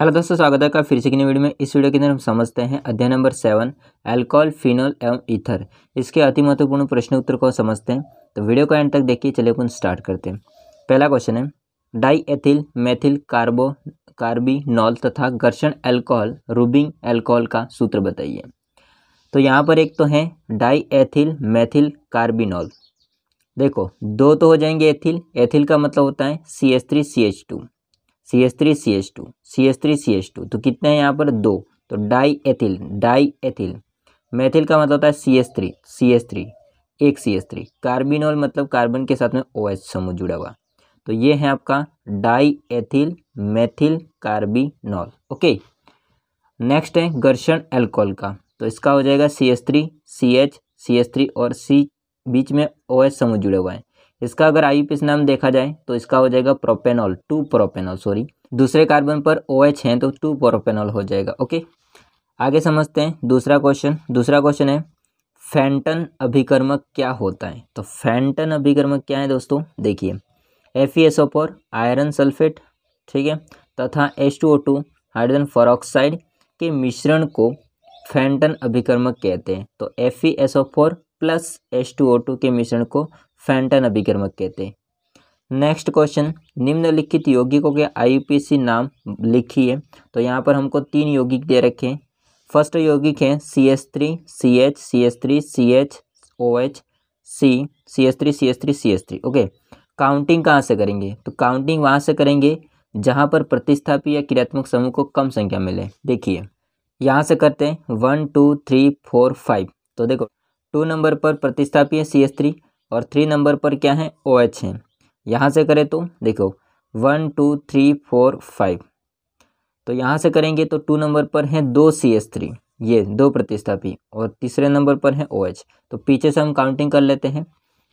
Hello दोस्तों, स्वागत है का फिर से की नई वीडियो में। इस वीडियो के अंदर हम समझते हैं अध्याय नंबर 7 अल्कोहल, फिनोल एवं ईथर। इसके अति महत्वपूर्ण प्रश्न उत्तर को समझते हैं, तो वीडियो को एंड तक देखिए। चलिए अपन स्टार्ट करते हैं। पहला क्वेश्चन है, डाई एथिल मेथिल कार्बिनॉल तथा घर्षण अल्कोहल रूबिंग अल्कोहल का सूत्र बताइए। तो यहाँ पर एक तो है डाई एथिल मेथिल कार्बिनॉल। देखो दो तो हो जाएंगे एथिल, एथिल का मतलब होता है CH3CH2, CH3CH2 तो कितने हैं यहाँ पर दो, तो डाई एथिल। मेथिल का मतलब होता है CH3 एक CH3। कार्बिनॉल मतलब कार्बन के साथ में OH समूह जुड़ा हुआ, तो ये है आपका die ethyl methyl carbinol. Okay, next है घर्षण अल्कोहल का, तो इसका हो जाएगा CH3 CH और C बीच में OH समूह जुड़े हुआ है। इसका अगर IUPAC नाम देखा जाए तो इसका हो जाएगा प्रोपेनॉल, 2 प्रोपेनॉल सॉरी। दूसरे कार्बन पर OH हैं तो 2 प्रोपेनॉल हो जाएगा। ओके, आगे समझते हैं दूसरा क्वेश्चन है फेंटन अभिकर्मक क्या होता है। तो फेंटन अभिकर्मक क्या है दोस्तों, देखिए FeSO4 आयरन सल्फेट, ठीक है, तथा H2O2 हाइड्रोजन पेरोक्साइड के मिश्रण को फेंटन अभिकर्मक कहते हैं। तो FeSO4 प्लस H2O2 के मिश्रण को फेंटन अभिकर्मक कहते हैं। नेक्स्ट क्वेश्चन, निम्नलिखित यौगिकों के IUPAC नाम लिखिए। तो यहाँ पर हमको 3 यौगिक दे रखे हैं। फर्स्ट यौगिक है CH3CH CH3CHOH ओके, काउंटिंग कहाँ से करेंगे, तो काउंटिंग वहाँ से करेंगे जहाँ पर प्रतिस्थापी या क्रियात्मक समूह को कम संख्या मिले। देखिए यहाँ से करते हैं 1 2 3 4 5। तो देखो 2 नंबर पर प्रतिस्थापी है CH3 और 3 नंबर पर क्या है OH है। यहाँ से करें तो देखो 1 2 3 4 5, तो यहाँ से करेंगे तो 2 नंबर पर है 2 CH3, ये 2 प्रतिस्थापी, और तीसरे नंबर पर है OH। तो पीछे से हम काउंटिंग कर लेते हैं।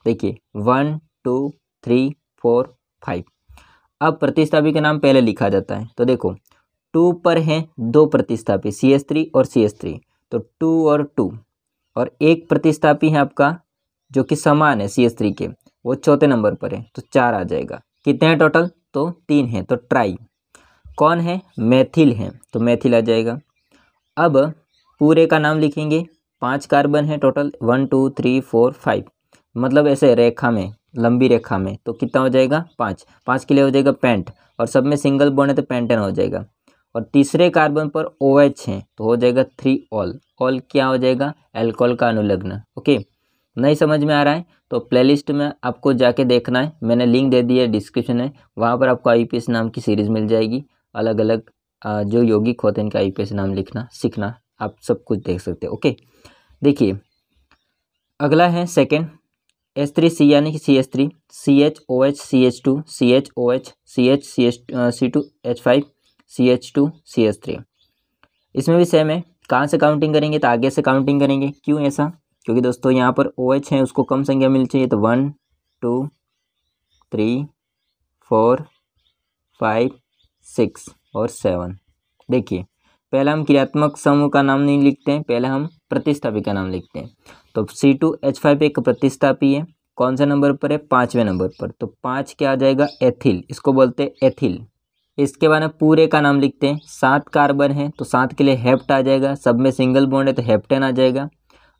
देखिए 1 2 3 4 5। अब प्रतिस्थापी का नाम पहले लिखा जाता है। तो देखो 2 पर है 2 प्रतिस्थापी CH3 और CH3, तो 2 और 2, और एक प्रतिस्थापी है आपका जो कि समान है CH3 के, वो चौथे नंबर पर है, तो 4 आ जाएगा। कितने हैं टोटल, तो 3 हैं, तो ट्राई। कौन है, मेथिल है, तो मेथिल आ जाएगा। अब पूरे का नाम लिखेंगे। 5 कार्बन है टोटल, 1 2 3 4 5, मतलब ऐसे रेखा में, लंबी रेखा में, तो कितना हो जाएगा 5 के लिए हो जाएगा पेंट, और सब में सिंगल बॉन्ड है तो पेंटेन हो जाएगा। और तीसरे कार्बन पर OH है तो हो जाएगा 3 ऑल क्या हो जाएगा, अल्कोहल का अनुलग्न। ओके, नहीं समझ में आ रहा है तो प्लेलिस्ट में आपको जाके देखना है, मैंने लिंक दे दिया है डिस्क्रिप्शन में, वहाँ पर आपको IUPAC नाम की सीरीज़ मिल जाएगी। अलग अलग जो यौगिक होते हैं इनका IUPAC नाम लिखना सीखना, आप सब कुछ देख सकते हो। ओके, देखिए अगला है सेकेंड H3C यानी कि CH3 CHOH CH2 CHOH CH2H5 CH2 CH3। इसमें भी सेम है, कहाँ से काउंटिंग करेंगे, तो आगे से काउंटिंग करेंगे। क्यों ऐसा, क्योंकि दोस्तों यहाँ पर OH है उसको कम संख्या मिलनी चाहिए, तो 1 2 3 4 5 6 और 7। देखिए पहले हम क्रियात्मक समूह का नाम नहीं लिखते हैं, पहले हम प्रतिस्थापी का नाम लिखते हैं। तो C2H5 एक प्रतिस्थापी है, कौन सा नंबर पर है, 5वें नंबर पर, तो 5 क्या आ जाएगा एथिल, इसको बोलते हैं एथिल। इसके बाद में पूरे का नाम लिखते हैं। 7 कार्बन है तो 7 के लिए हेप्ट आ जाएगा, सब में सिंगल बॉन्ड है तो हेप्टेन आ जाएगा।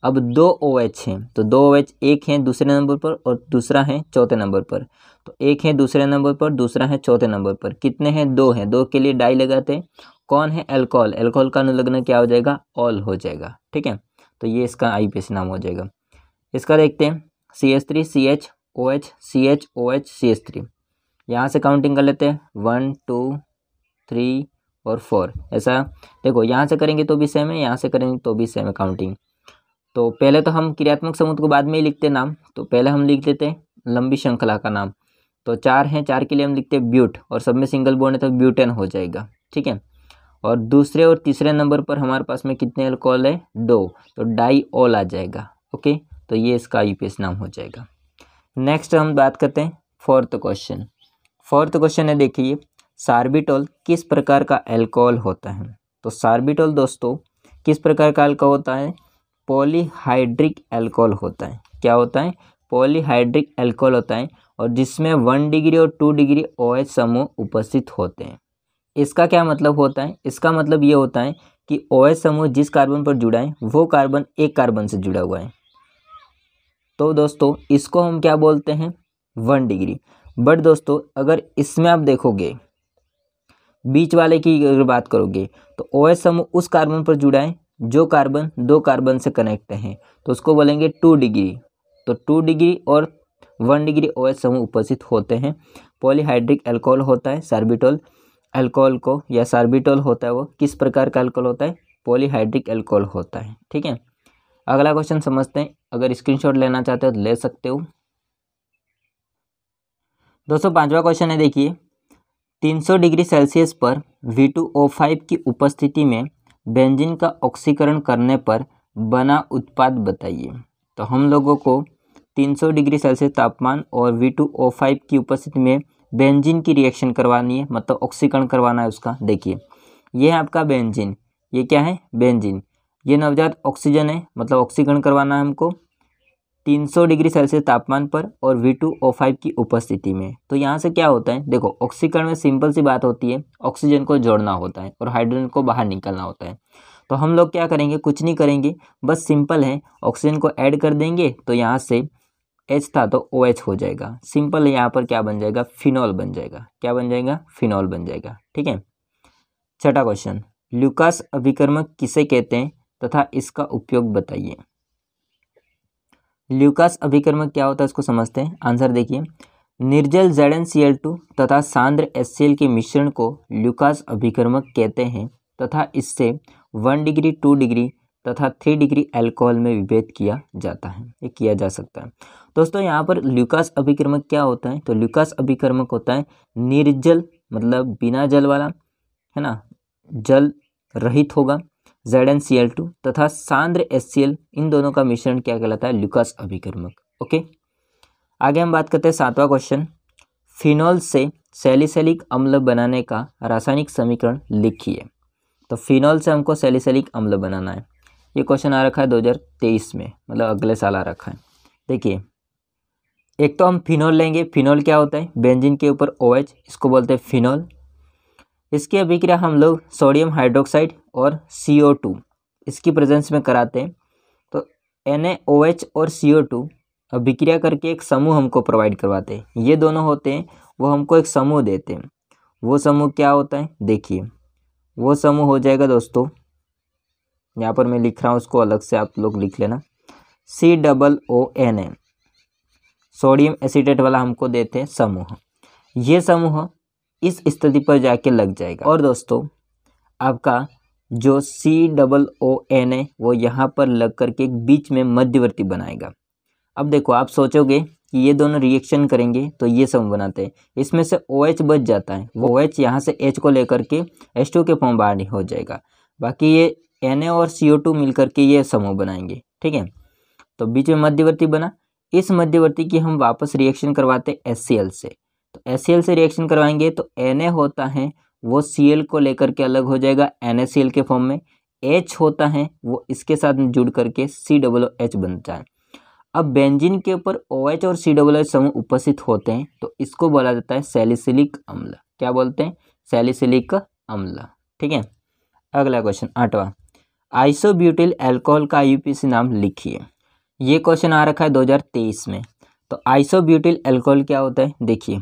अब 2 OH हैं तो 2 OH, एक है दूसरे नंबर पर और दूसरा है चौथे नंबर पर, तो एक है दूसरे नंबर पर दूसरा है चौथे नंबर पर। कितने हैं, 2 हैं, 2 के लिए डाई लगाते हैं। कौन है, अल्कोहल, अल्कोहल का अनुलग्न क्या हो जाएगा, ऑल हो जाएगा। ठीक है, तो ये इसका IUPAC नाम हो जाएगा। इसका देखते हैं CH3 CHOH CHOH CH3, यहाँ से काउंटिंग कर लेते हैं 1 2 3 और 4। ऐसा देखो यहाँ से करेंगे तो भी सेम है, यहाँ से करेंगे तो भी सेम है काउंटिंग। तो पहले तो हम क्रियात्मक समूह को बाद में ही लिखते नाम, तो पहले हम लिख लेते हैं लंबी श्रृंखला का नाम। तो 4 हैं, 4 के लिए हम लिखते हैं ब्यूट, और सब में सिंगल बॉन्ड है तो ब्यूटेन हो जाएगा। ठीक है, और दूसरे और तीसरे नंबर पर हमारे पास में कितने अल्कोहल है, 2, तो डाई ऑल आ जाएगा। ओके, तो ये इसका IUPAC नाम हो जाएगा। नेक्स्ट हम बात करते हैं फोर्थ क्वेश्चन है, देखिए सार्बिटोल किस प्रकार का अल्कोहल होता है। तो सार्बिटोल दोस्तों किस प्रकार का अल्कोहल होता है, पॉलीहाइड्रिक अल्कोहल होता है। क्या होता है, पॉलीहाइड्रिक अल्कोहल होता है, और जिसमें 1 डिग्री और 2 डिग्री OH समूह उपस्थित होते हैं। इसका क्या मतलब होता है, इसका मतलब ये होता है कि OH समूह जिस कार्बन पर जुड़ा है वो कार्बन एक कार्बन से जुड़ा हुआ है। तो दोस्तों इसको हम क्या बोलते हैं, 1 डिग्री। बट दोस्तों अगर इसमें आप देखोगे बीच वाले की अगर बात करोगे तो OH समूह उस कार्बन पर जुड़ा है जो कार्बन 2 कार्बन से कनेक्ट हैं, तो उसको बोलेंगे 2 डिग्री। तो 2 डिग्री और 1 डिग्री OH समूह उपस्थित होते हैं। पॉलीहाइड्रिक अल्कोहल होता है सार्बिटोल अल्कोहल को, या सार्बिटोल होता है वो किस प्रकार का अल्कोहल होता है, पॉलीहाइड्रिक अल्कोहल होता है। ठीक है, अगला क्वेश्चन समझते हैं। अगर स्क्रीनशॉट लेना चाहते हो तो ले सकते हो। दोस्तों 5वां क्वेश्चन है, देखिए 300 डिग्री सेल्सियस पर V2O5 की उपस्थिति में बेंजीन का ऑक्सीकरण करने पर बना उत्पाद बताइए। तो हम लोगों को 300 डिग्री सेल्सियस तापमान और V2O5 की उपस्थिति में बेंजीन की रिएक्शन करवानी है, मतलब ऑक्सीकरण करवाना है उसका। देखिए ये है आपका बेंजीन, ये क्या है बेंजीन, ये नवजात ऑक्सीजन है, मतलब ऑक्सीकरण करवाना है हमको 300 डिग्री सेल्सियस तापमान पर और V2O5 की उपस्थिति में। तो यहाँ से क्या होता है, देखो ऑक्सीकरण में सिंपल सी बात होती है, ऑक्सीजन को जोड़ना होता है और हाइड्रोजन को बाहर निकलना होता है। तो हम लोग क्या करेंगे, कुछ नहीं करेंगे, बस सिंपल है, ऑक्सीजन को ऐड कर देंगे तो यहाँ से H था तो OH हो जाएगा। सिंपल है, यहाँ पर क्या बन जाएगा, फिनॉल बन जाएगा। क्या बन जाएगा, फिनॉल बन जाएगा। ठीक है, 6वां क्वेश्चन, ल्यूकास अभिकर्मक किसे कहते हैं तथा इसका उपयोग बताइए। ल्यूकास अभिकर्मक क्या होता है उसको समझते हैं। आंसर देखिए, निर्जल ZnCl2 तथा सांद्र HCl के मिश्रण को ल्यूकास अभिकर्मक कहते हैं तथा इससे 1 डिग्री 2 डिग्री तथा 3 डिग्री अल्कोहल में विभेद किया जाता है, ये किया जा सकता है। दोस्तों यहाँ पर ल्यूकास अभिकर्मक क्या होता है, तो ल्यूकास अभिकर्मक होता है निर्जल, मतलब बिना जल वाला, है ना, जल रहित होगा, ZnCl2 तथा सांद्र HCl, इन दोनों का मिश्रण क्या कहलाता है, ल्यूकास अभिकर्मक। ओके, आगे हम बात करते हैं 7वां क्वेश्चन, फिनॉल से सैलिसिलिक अम्ल बनाने का रासायनिक समीकरण लिखिए। तो फिनॉल से हमको सैलिसिलिक अम्ल बनाना है, ये क्वेश्चन आ रखा है 2023 में, मतलब अगले साल आ रखा है। देखिए एक तो हम फिनॉल लेंगे, फिनॉल क्या होता है, बेंजीन के ऊपर OH, इसको बोलते हैं फिनॉल। इसकी अभिक्रिया हम लोग सोडियम हाइड्रोक्साइड और CO2 इसकी प्रेजेंस में कराते हैं। तो NaOH और CO2 अभिक्रिया करके एक समूह हमको प्रोवाइड करवाते हैं। ये दोनों होते हैं, वो हमको एक समूह देते हैं। वो समूह क्या होता है, देखिए वो समूह हो जाएगा दोस्तों, यहाँ पर मैं लिख रहा हूँ, उसको अलग से आप लोग लिख लेना, COONA, सोडियम एसीटेट वाला हमको देते हैं समूह। ये समूह इस स्थिति पर जाके लग जाएगा और दोस्तों आपका जो COON वो यहाँ पर लग करके एक बीच में मध्यवर्ती बनाएगा। अब देखो आप सोचोगे कि ये दोनों रिएक्शन करेंगे तो ये समूह बनाते हैं, इसमें से OH बच जाता है, वो OH यहाँ से H को लेकर के H2 के फॉर्म बाहर नहीं हो जाएगा, बाकी ये Na और CO2 मिल करके ये समूह बनाएंगे। ठीक है, तो बीच में मध्यवर्ती बना, इस मध्यवर्ती की हम वापस रिएक्शन करवाते HCl से। तो HCl से रिएक्शन करवाएंगे तो Na होता है वो Cl को लेकर के अलग हो जाएगा NaCl के फॉर्म में, H होता है वो इसके साथ जुड़ करके COOH बनता है। अब बेंजीन के ऊपर OH और COOH समूह उपस्थित होते हैं तो इसको बोला जाता है सैलिसिलिक अम्ल। क्या बोलते हैं, सैलिसिलिक अम्ल। ठीक है, अगला क्वेश्चन 8वां, आइसोब्यूटिल अल्कोहल का IUPAC नाम लिखिए। ये क्वेश्चन आ रखा है 2023 में। तो आइसोब्यूटिल अल्कोहल क्या होता है, देखिए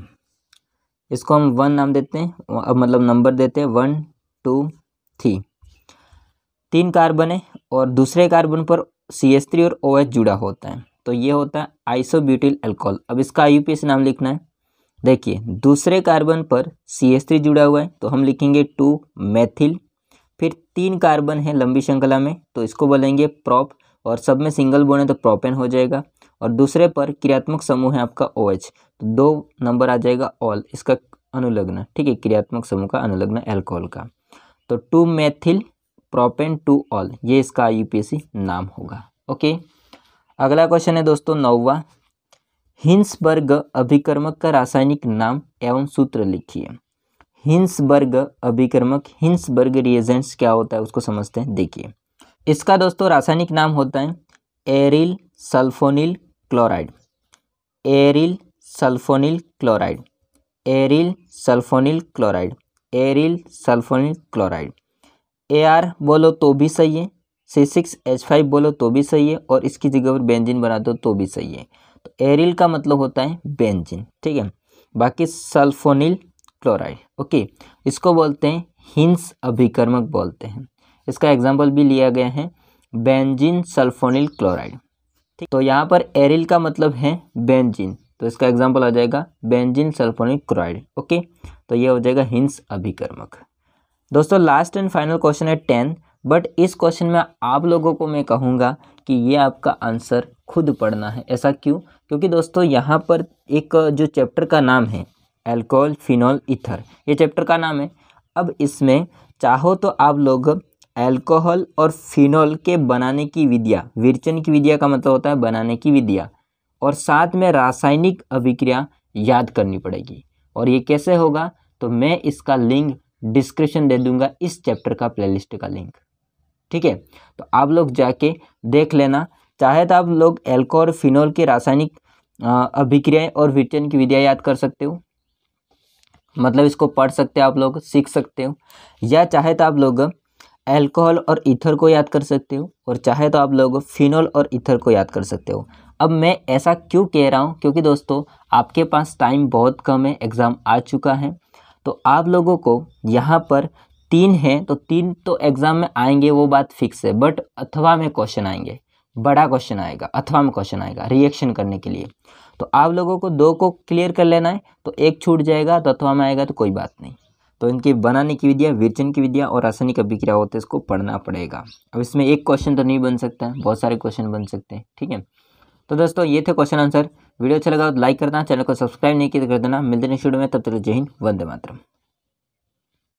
इसको हम 1 नाम देते हैं, अब मतलब नंबर देते हैं 1 2 3, 3 कार्बन है और दूसरे कार्बन पर CH3 और OH जुड़ा होता है, तो ये होता है आइसोब्यूटिल अल्कोहल। अब इसका IUPAC नाम लिखना है। देखिए दूसरे कार्बन पर CH3 जुड़ा हुआ है तो हम लिखेंगे 2 मेथिल, फिर 3 कार्बन है लंबी श्रृंखला में तो इसको बोलेंगे प्रोप, और सब में सिंगल बॉन्ड है तो प्रोपेन हो जाएगा, और दूसरे पर क्रियात्मक समूह है आपका OH, तो 2 नंबर आ जाएगा ऑल, इसका अनुलग्न। ठीक है, क्रियात्मक समूह का अनुलग्न अल्कोहल का, तो 2 मेथिल प्रोपेन 2 ऑल, ये इसका IUPAC नाम होगा। ओके, अगला क्वेश्चन है दोस्तों 9वां, हिंसबर्ग अभिकर्मक का रासायनिक नाम एवं सूत्र लिखिए। हिंसबर्ग अभिकर्मक, हिंसबर्ग रिएजेंट्स क्या होता है उसको समझते हैं। देखिए इसका दोस्तों रासायनिक नाम होता है aryl sulphonyl chloride, aryl sulphonyl chloride, aryl sulphonyl chloride. Aryl sulphonyl chloride. AR बोलो तो भी सही है, C6H5 बोलो तो भी सही है, और इसकी जगह पर बेंजीन बना दो तो भी सही है। तो एरिल का मतलब होता है बेंजीन, ठीक है। बाकी सल्फोनिल क्लोराइड, ओके, इसको बोलते हैं हिंस अभिकर्मक बोलते हैं। इसका एग्जाम्पल भी लिया गया है, बेंजीन सल्फोनिल क्लोराइड, ठीक। तो यहाँ पर एरिल का मतलब है बेंजीन, तो इसका एग्जाम्पल आ जाएगा बेंजीन सल्फोनिल क्लोराइड, ओके। तो ये हो जाएगा हिंस अभिकर्मक। दोस्तों लास्ट एंड फाइनल क्वेश्चन है 10, बट इस क्वेश्चन में आप लोगों को मैं कहूँगा कि ये आपका आंसर खुद पढ़ना है। ऐसा क्यों? क्योंकि दोस्तों यहाँ पर एक जो चैप्टर का नाम है अल्कोहल फिनॉल ईथर, ये चैप्टर का नाम है। अब इसमें चाहो तो आप लोग अल्कोहल और फिनॉल के बनाने की विधियाँ, विरचन की विधियाँ का मतलब होता है बनाने की विधियाँ, और साथ में रासायनिक अभिक्रिया याद करनी पड़ेगी। और ये कैसे होगा? तो मैं इसका लिंक डिस्क्रिप्शन दे दूंगा, इस चैप्टर का प्लेलिस्ट का लिंक, ठीक है। तो आप लोग जाके देख लेना। चाहे तो आप लोग अल्कोहल फिनॉल की रासायनिक अभिक्रियाएं और विरचन की विधियाँ याद कर सकते हो, मतलब इसको पढ़ सकते हो, आप लोग सीख सकते हो। या चाहे तो आप लोग अल्कोहल और ईथर को याद कर सकते हो, और चाहे तो आप लोग फिनॉल और ईथर को याद कर सकते हो। अब मैं ऐसा क्यों कह रहा हूँ? क्योंकि दोस्तों आपके पास टाइम बहुत कम है, एग्ज़ाम आ चुका है, तो आप लोगों को यहाँ पर 3 हैं, तो 3 तो एग्ज़ाम में आएंगे, वो बात फिक्स है। बट अथवा में क्वेश्चन आएंगे, बड़ा क्वेश्चन आएगा, अथवा में क्वेश्चन आएगा रिएक्शन करने के लिए। तो आप लोगों को 2 को क्लियर कर लेना है, तो एक छूट जाएगा, तो अथवा में आएगा तो कोई बात नहीं। तो इनकी बनाने की विधियाँ, विरचन की विधियाँ और रासायनिक अभिक्रिया होते हैं, इसको पढ़ना पड़ेगा। अब इसमें एक क्वेश्चन तो नहीं बन सकता है, बहुत सारे क्वेश्चन बन सकते हैं, ठीक है। तो दोस्तों ये थे क्वेश्चन आंसर। वीडियो अच्छा लगा तो लाइक करना, चैनल को सब्सक्राइब नहीं किया तो कर देना। मिलते हैं नेक्स्ट वीडियो में, तब तक जय हिंद, वंदे मातरम।